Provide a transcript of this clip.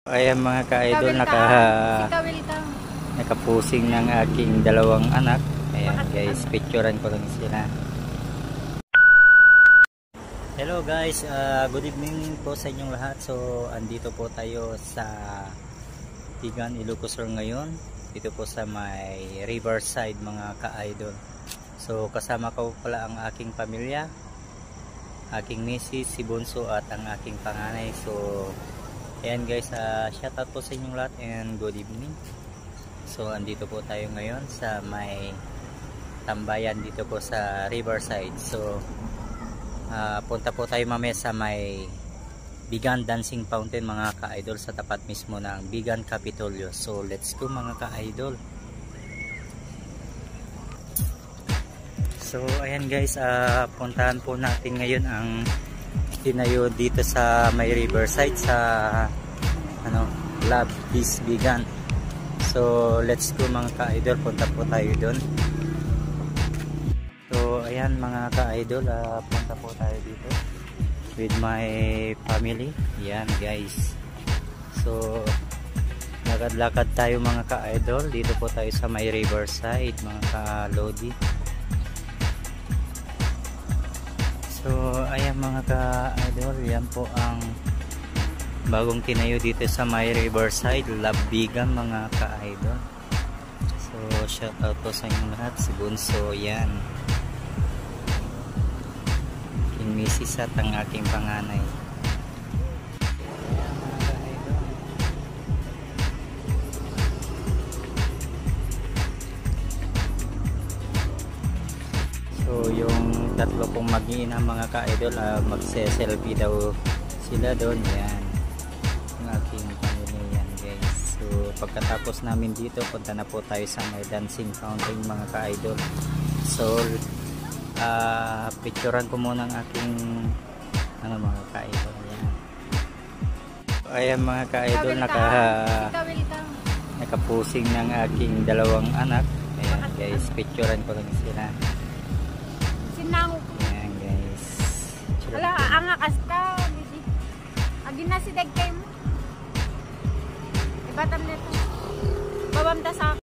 Ayan mga ka-idol, nakapusing ng aking dalawang anak. Ayan guys, picturean ko lang sila. Hello guys, good evening po sa inyong lahat. So andito po tayo sa Tigan, Ilocos Sur ngayon. Dito po sa may Riverside mga ka-idol. So kasama ko pala ang aking pamilya, aking misis, si Bunso at ang aking panganay. So ayan guys, shout out po sa inyong lahat and good evening. So andito po tayo ngayon sa may tambayan dito po sa Riverside. So punta po tayo mamaya sa may Bigan Dancing Fountain mga ka-idol, sa tapat mismo ng Bigan Capitolio. So let's go mga ka-idol. So ayan guys, puntahan po natin ngayon ang tinayo dito sa may Riverside sa Love Peace Bigan. So let's go mga ka-idol, punta po tayo doon. So ayan mga ka-idol, punta po tayo dito with my family. Yan guys, so lakad-lakad tayo mga ka-idol. Dito po tayo sa may Riverside mga ka-lodi. So ayan mga ka-idol, yan po ang bagong tinayo dito sa may Riverside, Love Bigan mga ka-idol. So shout out po sa inyong lahat, si Bunso yan, aking misis at ang aking panganay. So yung tatlo pong mag-iina mga ka-idol, magse-selfie daw sila doon. Yan ang aking pamilya yan guys. So pagkatapos namin dito, punta na po tayo sa may dancing fountain mga ka-idol. So picturean ko muna ang aking mga ka-idol. Yan. Ayan mga ka-idol, nakapusing ng aking dalawang anak. Ayan guys, picturean ko lang sila. Ayan guys. Wala, ang akas ka. Agin na si Degkay mo. Ibatam nito. Babam ta sa